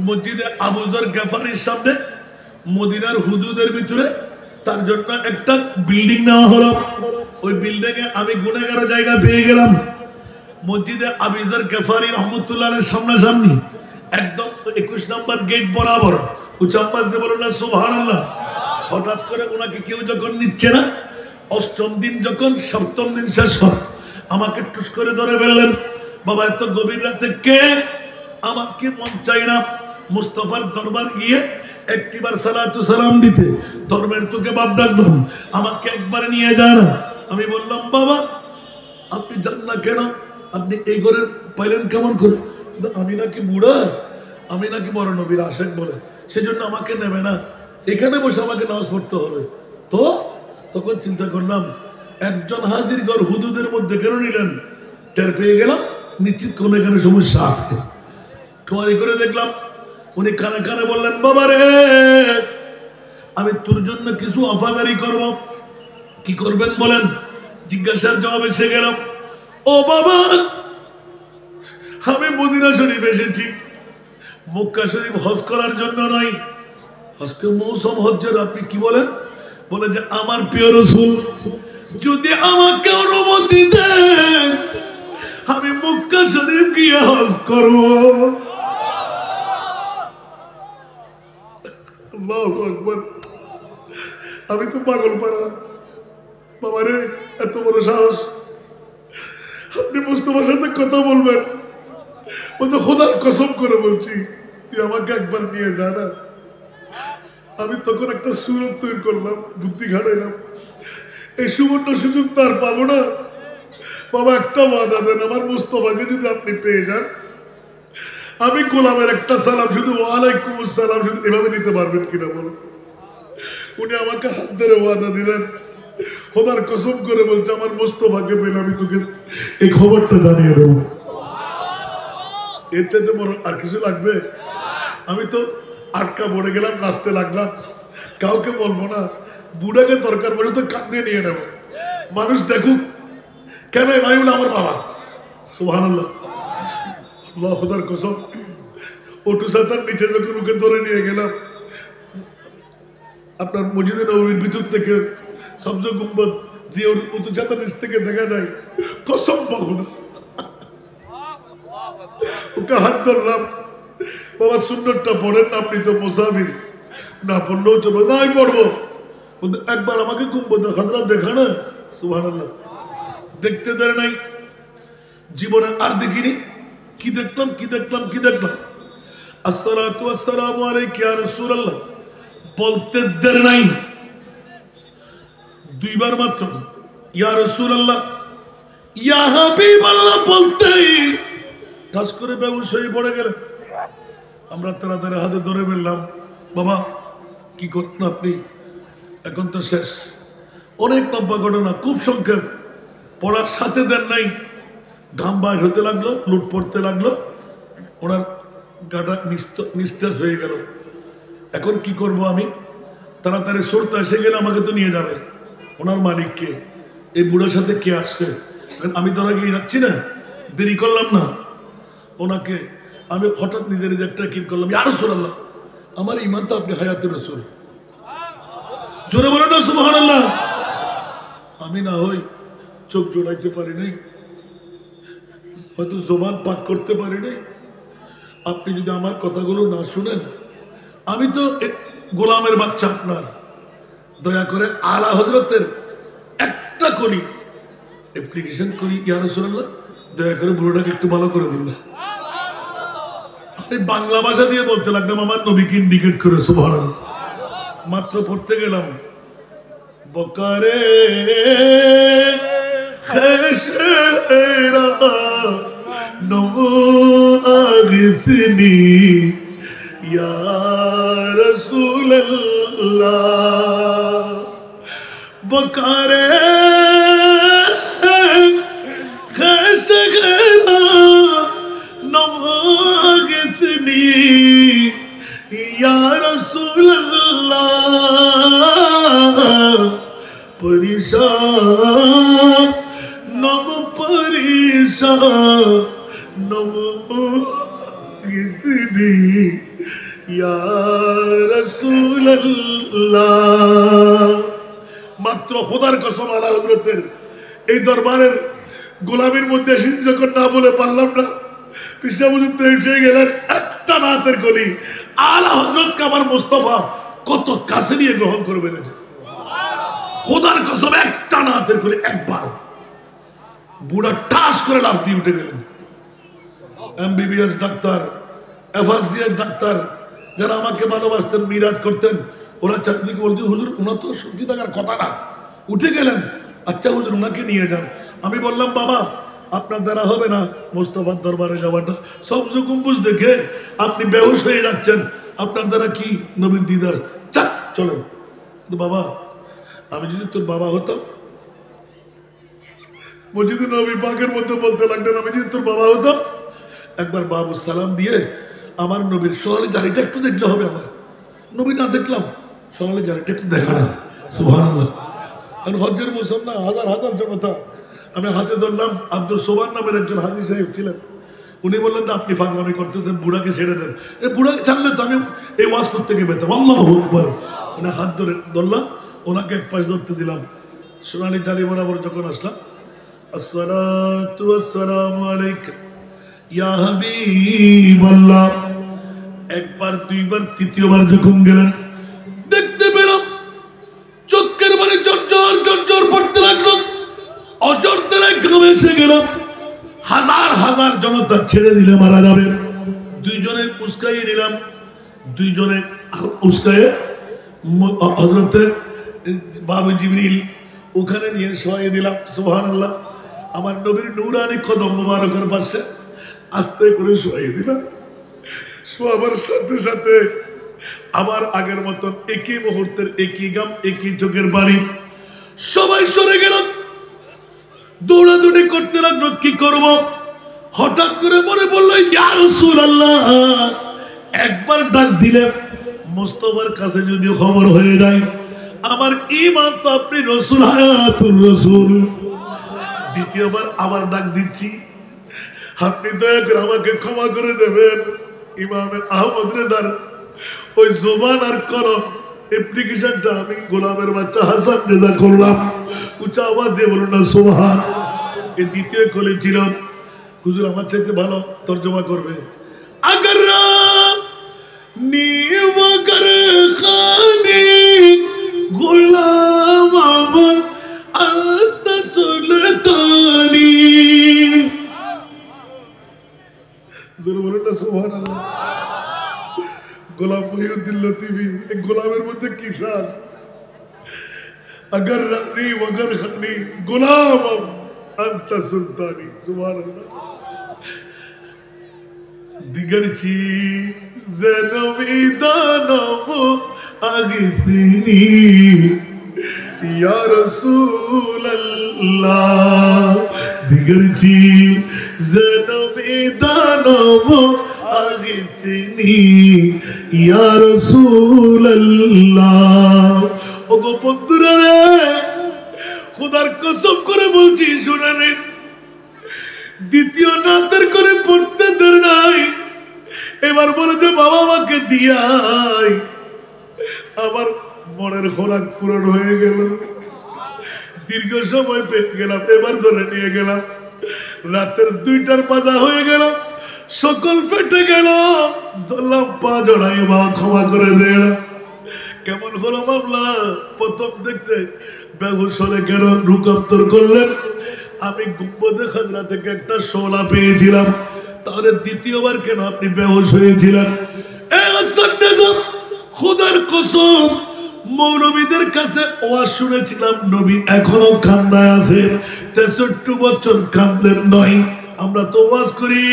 মসজিদে আবু যর গফারির সামনে মদিনার হুদুদের ভিতরে তার জন্য একটা বিল্ডিং নেওয়া হলো। ওই বিল্ডিং এ আমি গুনাহগার জায়গা পেয়ে গেলাম। মসজিদে আবু যর গফারি রহমতুল্লাহ আলাইহির সামনাসামনি একদম 21 নম্বর গেট বরাবর উচ্চ আওয়াজ দিয়ে বলুন না সুবহানাল্লাহ। হঠাৎ করে ওনাকে কেউ যখন নিচ্ছে না, অষ্টম দিন যখন সপ্তম দিন শেষ হয়, আমাকে টুস করে ধরে ফেললেন। বাবা এত গভীর রাতে কে? আমাকে মন চাই না মুস্তাফার দরবার গিয়ে একটিবার সালাতু সালাম দিতে, ধর্মের তোকে বাপ ডাকলাম, আমাকে একবার নিয়ে যায় না। আমি বললাম বাবা আপনি যান না কেন? আপনি এই ঘরে পাইলেন কেমন করে? আমি নাকি বুড়া, আমি নাকি বড় নবীর আশেক বলে, সেজন্য আমাকে নেবে না, এখানে বসে আমাকে নামাজ পড়তে হবে। তো তখন চিন্তা করলাম একজন হাজির ঘর হুদুদের মধ্যে কেন নিলেন? টের পেয়ে গেলাম নিশ্চিত কোন এখানে সমস্যা আছে। খোয়ারি করে দেখলাম উনি কানে কানে বললেন বাবা রে আমি তোর জন্য কিছু ওয়াফাদারি করব। কি করবেন বলেন? জিজ্ঞাসার জবাব এসে গেল, ও বাবা আমি মদিনা শরীফ এসেছি, মক্কা শরীফ হজ করার জন্য নয়। হজকে মৌসুম হজ্জের আপনি কি বলেন? বলে যে আমার প্রিয় রাসূল যদি আমাকে অনুমতি দেন আমি মক্কা শরীফ গিয়ে হজ করব। আল্লাহু আকবার। আমি তো পাগল পারা বাবা রে, এত বড় সাহস! আপনি মুস্তাফার সাথে কথা বলবেন? ও তো খোদার কসম করে বলছি তুই আমাকে একবার নিয়ে যা না। আমি তখন একটা সুরত তৈরি করলাম, বুদ্ধি খাটাইলাম, এই সুবর্ণ সুযোগ তো আর পাবো না। বাবা একটা ওয়াদা দেন, আমার মুস্তাফাকে যদি আপনি পেয়ে যান আমি গোলামের একটা সালাম শুধু ওয়ালাইকুম আসসালাম শুধু এভাবে নিতে পারবেন কিনা বলো? উনি আমাকে হাত ধরে ওয়াদা দিলেন, খোদার কসম করে বলছে আমার মুস্তাফাকে পেলে আমি তোকে এই খবরটা জানিয়ে দেবো। এর চাইতে বড় আর কিছু লাগবে? আমি তো আটকা পড়ে গেলাম, নাচতে লাগলাম, কাউকে বলবো না। বুড়াকে দরকার পড়ে তো কাঁদে নিয়ে নেবো, মানুষ দেখুক। কেন? ভাই বলে আমার বাবা। সুবহানাল্লাহ। আল্লাহ খোদার কসম, ওটু সাতার নিচে যখন ওকে ধরে নিয়ে গেলাম, আপনার মসজিদে নববীর ভিতর থেকে সবজ গুম্বদ যে ওটু সাতার নিচ থেকে দেখা যায়, কসম খোদা ওকে হাত ধরলাম, বাবা সুন্নতটা পড়েন না, আপনি তো মুসাফির, না পড়লেও চলবে না, আমি পড়বো। একবার আমাকে গুম্বদের খাদরা দেখা না। সুবহানাল্লাহ। দেখতে দেয় নাই, জীবনে আর দেখিনি। কি দেখলাম কি দেখলাম কি দেখলাম? আসসালাতু ওয়াসসালামু আলাইকা ইয়া রাসূলুল্লাহ বলতে দেয় নাই, দুইবার মাত্র ইয়া রাসূলুল্লাহ ইয়া হাবিবাল্লাহ বলতেই ঠাস করে বেহুশ হয়ে পড়ে গেলেন। আমরা তাড়াতাড়ি হাতে ধরে ফেললাম, বাবা কি করবেন আপনি? এখন তো শেষ। অনেক লম্বা ঘটনা, খুব সংক্ষেপ। পড়ার সাথে দেন নাই, ঘাম বাইর হতে লাগলো, লুট পড়তে লাগলো, ওনার গাটা নিস্তেজ হয়ে গেল। এখন কি করব আমি? তাড়াতাড়ি সরতে এসে গেলে আমাকে তো নিয়ে যাবে। ওনার মালিককে, এই বুড়ার সাথে কে আসছে? আমি তো গিয়ে যাচ্ছি না, দেরি করলাম না। ওনাকে আমি হঠাৎ নিজে নিজে একটা কি করলাম, ইয়া রাসূলুল্লাহ আমার ঈমান তো আপনি হায়াতুর রাসূল, জোরে বলেন না সুবহানাল্লাহ। আমি না হই চোখ জোড়াইতে পারি নাই, হয়তো জবান পাক করতে পারি নাই। আপনি যদি আমার কথাগুলো না শুনেন, আমি তো গোলামের বাচ্চা আপনার, দয়া করে আলা হযরতের একটা করি অ্যাপ্লিকেশন করি, ইয়া রাসূলুল্লাহ দয়া করে বুড়োটাকে একটু ভালো করে দিন না। আমি বাংলা ভাষা দিয়ে বলতে লাগলাম আমার নবীকে ইন্ডিকেট করে। সুবহানাল্লাহ। মাত্র পড়তে গেলাম, বকারে খেসেরা নমো আগিসনি ইয়া রাসূলুল্লাহ, বকারে খেসেরা নমো আগিসনি ইয়া রাসূলুল্লাহ, পরিশান নম পরিশান নম গীতনি ইয়া রাসূলুল্লাহ। মাত্র খোদার কসম আলা হযরতের এই দরবারের গোলামির মধ্যে এসে যখন না বলে পারলাম না, পিসা হুজুর তো এসে গেলেন একটা নাতের কলি। আলা হযরতকে আমার মুস্তাফা কত কাছে নিয়ে গ্রহণ করে ফেলেছে। খোদার কসম একটা নাতের কলি একবার বুড়া টাস করে লাফ দিয়ে উঠে গেলেন। এমবিবিএস ডাক্তার, এফএসডিএস ডাক্তার যারা আমাকে ভালোবাসতেন, মিরাজ করতেন, ওরা চারদিকে বলতে হুজুর ওনার তো সত্যি থাকার কথা না, উঠে গেলেন। আচ্ছা হুজুর ওনাকে নিয়ে যান। আমি বললাম বাবা আপনার দ্বারা হবে না মুস্তাফার দরবারে যাওয়াটা, সবজ গম্বুজ দেখে আপনি বেহুশ হয়ে যাচ্ছেন, আপনার দ্বারা কি নবীর দিদার, চাক চলেন। বাবা আমি যদি তোর বাবা হতাম, মসজিদে নবী পাকের মধ্যে বলতে লাগলেন আমি যদি তোর বাবা হতাম, একবার বাবু সালাম দিয়ে আমার নবীর সোনালী জারিটা একটু দেখলে হবে। আমার নবী না দেখলাম, সোনালী জারিটা একটু দেখা না। সুবহানাল্লাহ। কারণ হজ্জের মৌসুম না, হাজার হাজার জনতা। আমি হাতে ধরলাম, আব্দুল সোবান নামের একজন হাজী সাহেব ছিলেন, উনি বললেন যে আপনি ফাগলামি করতেছেন, বুড়াকে ছেড়ে দেন। এই বুড়াকে ছাড়লে তো আমি এই ওয়াজ করতে গিয়ে পেতাম। আল্লাহু আকবার। উনি হাত ধরে ধরলাম, ওনাকে এক পাশ ধরতে দিলাম। সোনালী জারি বরাবর যখন আসলাম, আসসালাতু ওয়াসসালামু আলাইকা ইয়া হাবিবাল্লাহ। একবার দুইবার তৃতীয়বার যখন গেলেন, দেখতে পেলাম চোখের মানে জর্জর জর্জর পড়তে লাগলো, অজর দ্বারা ঘামে এসে গেলাম। হাজার হাজার জনতা ছেড়ে দিলে মারা যাবে, দুইজনে উস্কাইয়ে নিলাম, দুইজনে উস্কাইয়ে হযরতের বাবু জিবরিল ওখানে নিয়ে শোয়াইয়ে দিলাম। সুবহানাল্লাহ। আমার নবীর নূরানি কদম মুবারকের পাশে আস্তে করে শোয়াইয়ে দিলাম। শোয়াবার সাথে সাথে আবার আগের মতন একই মুহূর্তের একই গাম একই চোখের বাড়ি, সবাই সরে গেল, দৌড়াদৌড়ি করতে লাগলো কি করব। হঠাৎ করে মনে পড়লো ইয়া রাসূলুল্লাহ, একবার ডাক দিলে মুস্তাফার কাছে যদি খবর হয়ে যায় আমার ঈমান তো আপনি রাসূল, হায়াতুর রাসূল। দ্বিতীয়বার আবার ডাক দিচ্ছি, আপনি দয়া করে আমাকে ক্ষমা করে দেবেন। ইমামে আহমদ রেজার ওই জবান আর কলম অ্যাপ্লিকেশনটা আমি গোলামের বাচ্চা হাসান রেজা করলাম। উচ্চ আওয়াজ দিয়ে বলুন না সুবহান। এই দ্বিতীয় কলি ছিল, হুজুর আমার চাইতে ভালো তর্জমা করবে। আগার নিওয়াগর খানি গোলাম আমার আত সুলতানি। জোরে বলুন না সুবহানাল্লাহ। গোলাম মহিউদ্দিন লতিফি, এই গোলামের মধ্যে কি শান। अगर रानी वगर खानी गुलाम अंत सुल्तानी। सुभानअल्लाह। दिगर चीज़ नवीदानम आगिफिनी या रसूल अल्लाह। दिगर चीज़ नवीदानम आगिफिनी या रसूल अल्लाह। ওগো বন্ধুরা রে, খোদার কসম করে বলছি শুনে নিন, দ্বিতীয় নাতের করে পড়তে দের নাই। এবার বলে যে বাবা আমাকে দিয়াই, আমার মনের খোরাক পূরণ হয়ে গেল, দীর্ঘ সময় পেয়ে গেলাম। এবার ধরে নিয়ে গেলাম, রাতের 2টার বাজা হয়ে গেল, সকল ফেটে গেল, ধরলাম পা জড়াই, বা ক্ষমা করে দে। কেমন হলো মামলা? প্রথম দেখতে বেহুশ হলে কেন রূপান্তর করলেন? আমি গুম্বদে খাজরা থেকে একটা শোলা পেয়েছিলাম, তাহলে দ্বিতীয়বার কেন আপনি বেহুশ হয়েছিলেন? খোদার কসম, মৌলবীদের কাছে ওয়াজ শুনেছিলাম, নবী এখনো কান্নায় আছে, 63 বছর কাঁদলেন নয়। আমরা তো ওয়াজ করি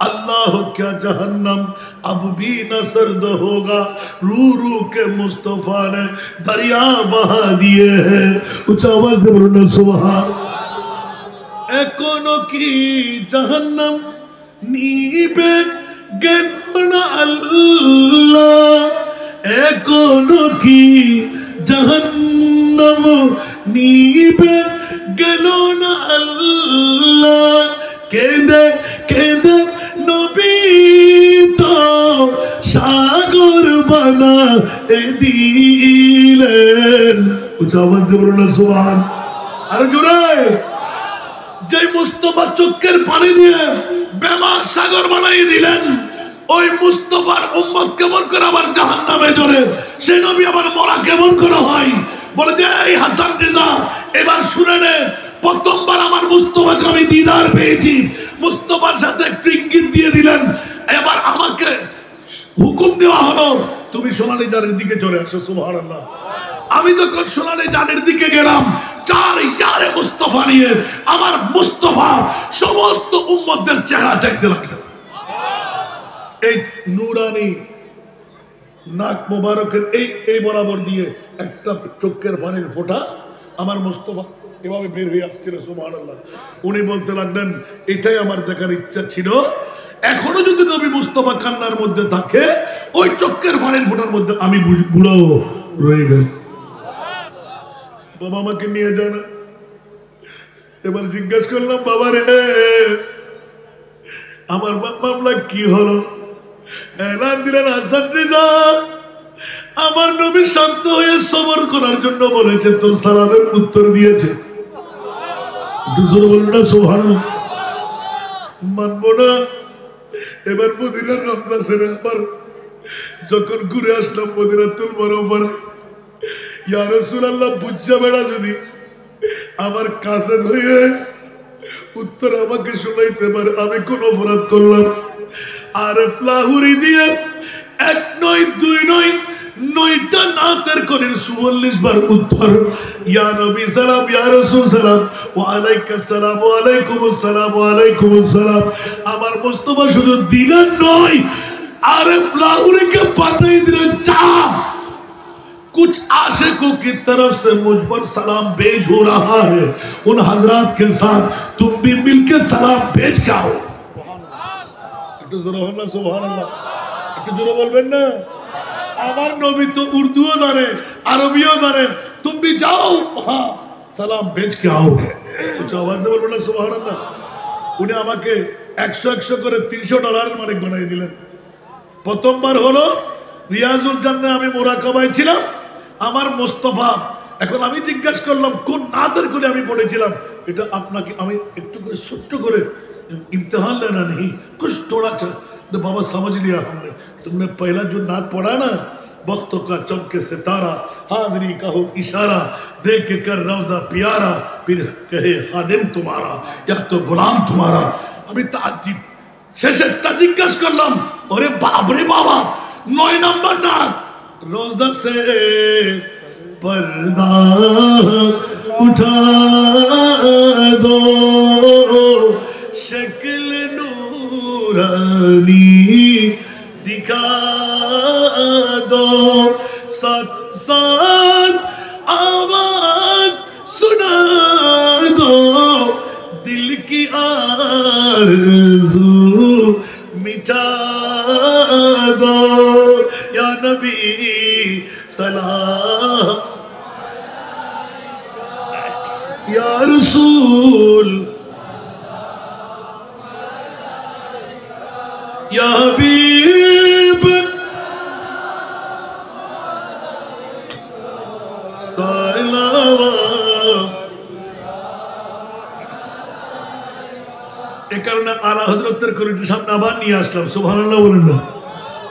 अल्लाह क्या जहन्नम अब भी न सर्द होगा, रू रू के मुस्तफा ने दरिया बहा दिए हैं। उच्च आवाज दे बोलो ना सुभान। एकोनो की जहन्नम नीबे गेलो ना अल्लाह, एकोनो की जहन्नम नीबे गेलो ना अल्लाह। केंदे केंदे नबी तो সাগর বানা দিলেন। উচ্চ আওয়াজ দিয়ে বলুন না সুবহান। আরে জোরে। যে মুস্তাফা চোখের পানি দিয়ে বেমা সাগর বানাই দিলেন, ওই মুস্তাফার উম্মত কেমন করে আবার জাহান্নামে জ্বলে? সেই নবী আবার মরা কেমন করে হয়? বলে যে এই হাসান রেজা, এবার শুনে নে, প্রথমবার আমার মুস্তাফাকে আমি দিদার পেয়েছি, মুস্তাফার সাথে একটু ইঙ্গিত দিয়ে দিলেন, এবার আমাকে হুকুম দেওয়া হলো তুমি সোনালী জানের দিকে চলে আসো। সুবহানাল্লাহ। আমি যখন সোনালী জানের দিকে গেলাম, 4 ইয়ারে মুস্তাফা নিয়ে আমার মুস্তাফা সমস্ত উম্মতদের চেহারা চাইতে লাগলেন। এই নুরানি নাক মোবারকের এই বরাবর দিয়ে একটা চোখের পানির ফোঁটা আমার মুস্তাফা এভাবে বের হয়ে আসছিল। সুবহানাল্লাহ। উনি বলতে লাগলেন, এটাই আমার দেখার ইচ্ছা ছিল, এখনো যদি নবী মুস্তাফা কান্নার মধ্যে থাকে, ওই চোখের পানির ফোঁটার মধ্যে আমি বুড়ো রয়ে গেল। বাবা আমাকে নিয়ে যাও না। এবার জিজ্ঞাসা করলাম, বাবা রে আমার মামলা কি হলো? এলান দিলেন, হাসান রেজা আমার নবী শান্ত হয়ে সবর করার জন্য বলেছে, তোর সালামের উত্তর দিয়েছে। দুজন বলল না সুবহানাল্লাহ। মানবো না। এবার মদিনার রওজা ছেড়ে আবার যখন ঘুরে আসলাম মদিনাতুল মুনাওয়ারা, ইয়া রাসূলুল্লাহ বুঝা বেড়া যদি আমার কাছে হয়ে উত্তর আমাকে শোনাইতে পারে, আমি কোন অপরাধ করলাম? আরেফ লাহুরি দিয়ে 1 নয় 2 নয় 9টা নাতের করেন 44 বার উত্তর, ইয়া নবী সালাম, ইয়া রাসূল সালাম, ওয়া আলাইকুস সালাম, ওয়া আলাইকুমুস সালাম, ওয়া আলাইকুমুস সালাম। আমার মুস্তাফা শুধু দিলেন নয়, आरिफ लाहौरी के पाते जा कुछ आशिकों की तरफ से मुझ पर सलाम भेज हो रहा है, उन हजरात के साथ तुम भी मिलके सलाम भेज के आओ। একটু জোরে বলুন না সুবহানাল্লাহ, একটু জোরে বলবেন না। আমার নবী তো উর্দুও জানে, আরবিও জানে, तुम भी जाओ वहां सलाम भेज के आओ। कुछ आवाज দিয়ে বলবেন না সুবহানাল্লাহ। উনি আমাকে 100 করে $300 মালিক বানিয়ে দিলেন। প্রথমবার হলো রিয়াজুল জান্নাহ আমি মুরাকাবায় ছিলাম, আমার মুস্তাফা, এখন আমি জিজ্ঞাসা করলাম কোন নাতের করে আমি পড়েছিলাম, এটা আপনাকে আমি একটু করে ছোট্ট করে इम्तिहान लेना नहीं, कुछ थोड़ा सा तो बाबा समझ लिया हमने, तुमने पहला जो नात पढ़ा ना, वक्तों का चमके सितारा, हाजरी का हो इशारा, देख के कर रौजा प्यारा, फिर कहे खादिम तुम्हारा या तो गुलाम तुम्हारा। अभी ताज्जुब शेषे जिज्ञासा करलाम, अरे बाप रे बाबा 9 नंबर नात, रोजा से पर्दा उठा दो, शक्ल नूरानी दिखा दो, साथ साथ आवाज सुना दो, दिल की आरज़ू मिटा दो, या नबी सलाम, या रसूल, या हबीब सलाम। এ কারণে আলা হযরতের কলিটি সামনে আবার নিয়ে আসলাম। সুবহানাল্লাহ বলেন না।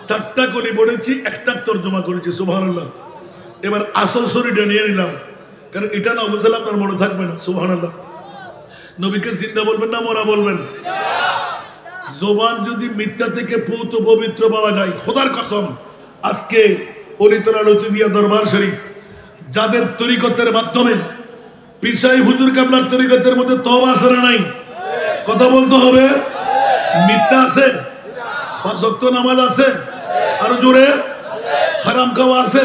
4টা কলি পড়েছি, একটা তরজমা করেছি। সুবহানাল্লাহ। এবার আসল শরীরটা নিয়ে নিলাম, কারণ এটা না বুঝলে আপনার মনে থাকবে না। সুবহানাল্লাহ। নবীকে জিন্দা বলবেন না মরা বলবেন? জবান যদি মিথ্যা থেকে পুত পবিত্র পাওয়া যায়, খোদার কসম আজকে অলিতলা লতিফিয়া দরবার শরীফ যাদের তরিকতের মাধ্যমে পীর সাহেব হুজুর কাবলার তরিকতের মধ্যে তওবা আছে না নাই? কথা বলতে হবে। মিথ্যা আছে, 5 ওয়াক্ত নামাজ আছে, আর জোরে হারাম খাওয়া আছে।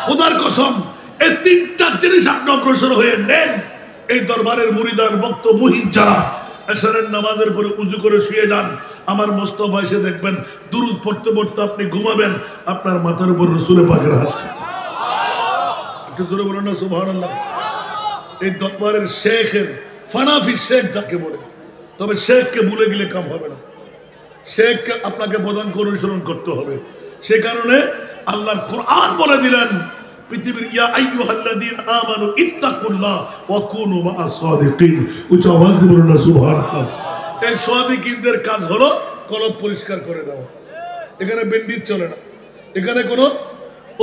খোদার কসম এই 3টা জিনিস আপনি অগ্রসর হয়ে নেন, এই দরবারের মুরিদান ভক্ত মুহিত যারা এশারের নামাজের পরে উজু করে শুয়ে যান, আমার মুস্তাফা এসে দেখবেন দুরূদ পড়তে পড়তে আপনি ঘুমাবেন, আপনার মাথার উপর রাসূলের পাকের হাত। একটু জোরে বলুন না সুবহানাল্লাহ। এই দরবারের শেখের ফানাফি শেখ যাকে বলে, তবে শেখকে ভুলে গেলে কাম হবে না। শেখকে আপনাকে প্রধান অনুসরণ করতে হবে। সে কারণে আল্লাহর কোরআন বলে দিলেন পৃথিবীর ইয়া আইয়ুহাল্লাযীনা আমানু ইত্তাকুল্লাহ ওয়া কুনু মা'আস সাদিকিন। উচ্চ আওয়াজ দিয়ে বলুন না সুবহানাল্লাহ। এই সাদিকিনদের কাজ হলো কলব পরিষ্কার করে দেওয়া। এখানে বেন্ডিজ চলে না, এখানে কোনো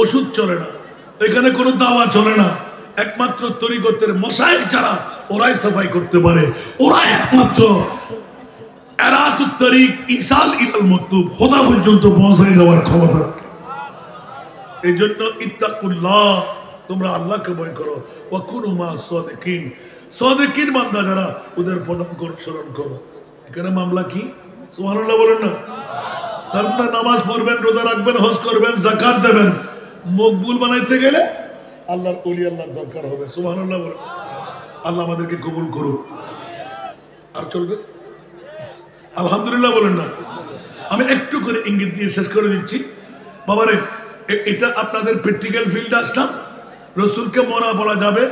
ওষুধ চলে না, এখানে কোনো দাওয়া চলে না। একমাত্র তরিকতের মশায়েখ যারা, ওরাই সাফাই করতে পারে, ওরাই একমাত্র এরাতুত তরিক ইসাল ইলাল মাতলুব খোদা পর্যন্ত পৌঁছায় দেওয়ার ক্ষমতা। এই জন্য ইত্তাকুল্লাহ, তোমরা আল্লাহকে ভয় করো, ওয়া কুনু মা'আস সাদিকিন, সাদিকিন বান্দা যারা ওদের পদাঙ্ক অনুসরণ করো। এখানে মামলা কি? সুবহানাল্লাহ বলেন না। তারপরে নামাজ পড়বেন, রোজা রাখবেন, হজ করবেন, যাকাত দেবেন, মকবুল বানাইতে গেলে আল্লাহর ওলি আল্লাহর দরকার হবে। সুবহানাল্লাহ বলেন। আল্লাহ আমাদেরকে কবুল করুক। আর চলবে আলহামদুলিল্লাহ বলেন না। আমি একটু করে ইঙ্গিত দিয়ে শেষ করে দিচ্ছি। বাবারে, এটা আপনাদের প্র্যাকটিক্যাল ফিল্ড আসলাম। রসুলকে মরা বলা যাবে,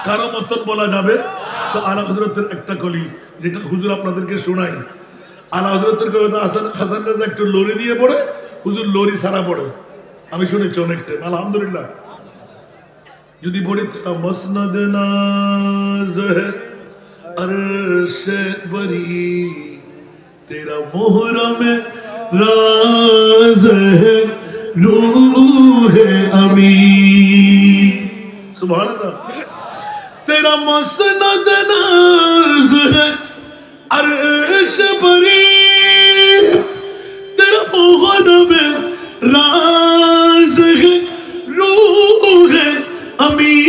কারো মতন বলা যাবে। তো আলা হযরতের একটা কলি যেটা হুজুর আপনাদেরকে শোনাই, আলা হযরতের কথা হাসান রাজা একটু লরি দিয়ে পড়ে, হুজুর লরি সারা পড়ে, আমি শুনেছি অনেক টাইম। আলহামদুলিল্লাহ। যদি পড়ি তেরা মসনদ নাজ है अर्श बरी, तेरा मुहरम राज है रूह अमी। सुभान अल्लाह। तेरा मसनद नाज है अर्श बरी, तेरा मुहरम राज है रूह अमी।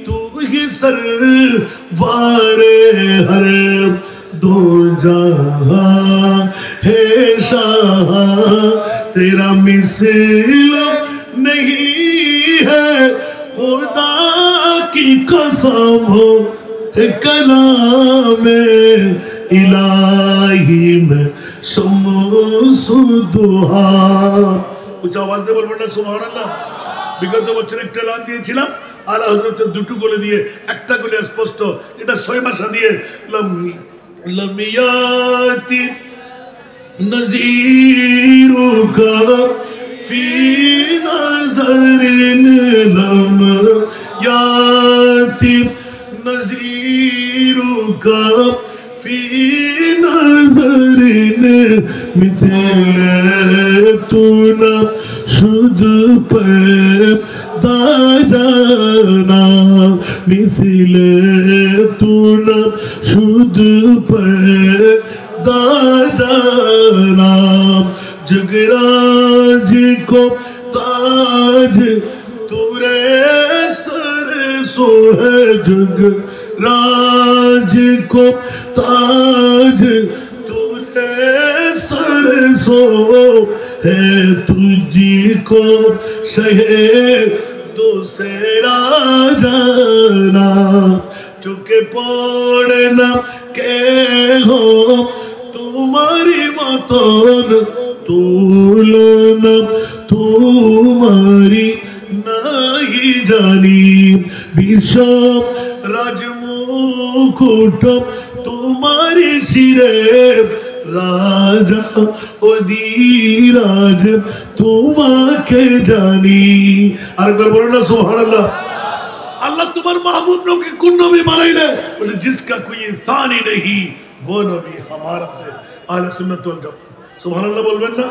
तू ही सरवारे हर दो जहां है शाह, तेरा मिसल नहीं है खुदा की कसम हो कलाम इलाही में शम्सु दुहा। উচ্চ আওয়াজ দিয়ে বলবেন না সুবহানাল্লাহ। বিগত বছর একটা এলান দিয়েছিলাম আলা হযরতের দুটো গলে দিয়ে, একটা গলে স্পষ্ট, এটা 6 ভাষা দিয়ে লমিয়াতি নজিরুকা ফি নজরিন লমিয়াতি নজিরুকা ফি নজরিন মিথলে তু না শুধু पैदा जाना, मिथिले तू न शुद्ध पैदा जाना। जगराज को ताज तुरे सर सो है, जगराज को ताज तुरे सर सो है, तुझको शहे दूसरा जाना। चुके पड़ना के हो तुम्हारी मतन, तुलना तुम्हारी नहीं जानी। विषम राजमुकुट तुम्हारी सिरे, রাজা অধিরাজ তোমাকে জানি। আরেকবার বলো না সুবহানাল্লাহ। আল্লাহ তোমার মাহবুব নবীকে কোন নবী বানাইলে? বলে जिसका कोई सानी नहीं वो नबी हमारा है। আহলে সুন্নাত ওয়াল জামাত। সুবহানাল্লাহ বলবেন না।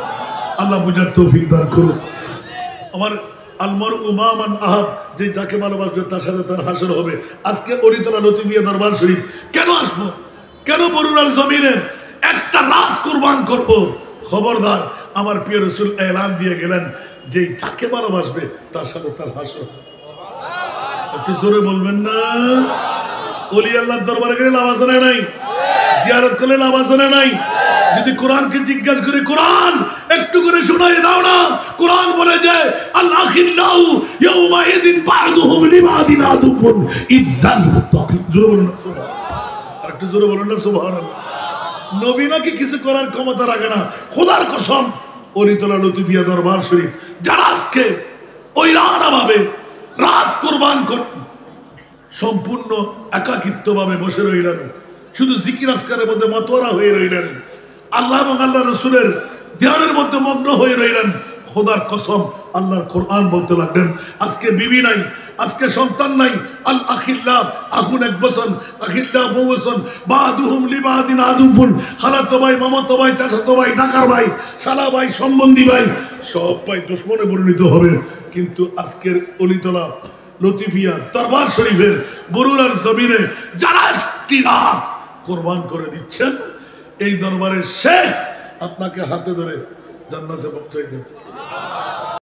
আল্লাহ বুঝার তৌফিক দান করুন। আমার আলমারউ মা মান আহাব, যে যাকে ভালোবাসবে তার সাথে তার হাসর হবে। আজকে অলিতলা লতিফিয়া দরবার শরীফ কেন আসবো? কেন বরুণার জমিনে একটা রাত কুরবান করব? খবরদার, আমার প্রিয় রাসূল এলান দিয়ে গেলেন যে যাকে ভালোবাসবে তার সাথে তার হাসর। একটু জোরে বলবেন না। ওলি আল্লাহর দরবারে গেলে লাভ আছে না নাই? জিয়ারত করলে লাভ আছে না নাই? যদি কোরআনকে জিজ্ঞাসা করে, কোরআন একটু করে শোনাই দাও না। কোরআন বলে যে আল্লাহিল্লাহু ইয়াউমা ইদিন বা'দুহুম লিবাদিন আদুবুন ইজ্জাল মুত্তাকিন। জোরে বলুন না সুবহানাল্লাহ। আর একটু জোরে বলুন না সুবহানাল্লাহ। নবী নাকি কিছু করার ক্ষমতা রাখে না। খোদার কসম, অলিতলা লতিফিয়া দরবার শরীফ যারা আজকে ওই রানা ভাবে রাত কুরবান করেন, সম্পূর্ণ একাকিত্ব ভাবে বসে রইলেন, শুধু জিকির আজকারের মধ্যে মাতোয়ারা হয়ে রইলেন, আল্লাহ এবং আল্লাহ রসুলের ধ্যানের মধ্যে মগ্ন হয়ে রইলেন। খোদার কসম আল্লাহর কোরআন বলতে লাগলেন, আজকে বিবি নাই, আজকে সন্তান নাই। আল আখিল্লা আখুন এক বছর, আখিল্লা বহু বছর, বাদুহুম লিবাদিন আদুফুন, খালাতো ভাই, মামাতো ভাই, চাচাতো ভাই, ডাকার ভাই, শালা ভাই, সম্বন্ধী ভাই, সব ভাই দুশমনে পরিণত হবে। কিন্তু আজকের অলিতলা লতিফিয়া দরবার শরীফের বরুড়ার জমিনে যারা একটি রাত কোরবান করে দিচ্ছেন, এই দরবারের শেখ আপনাকে হাতে ধরে জান্নাতে পৌঁছাই দেবে।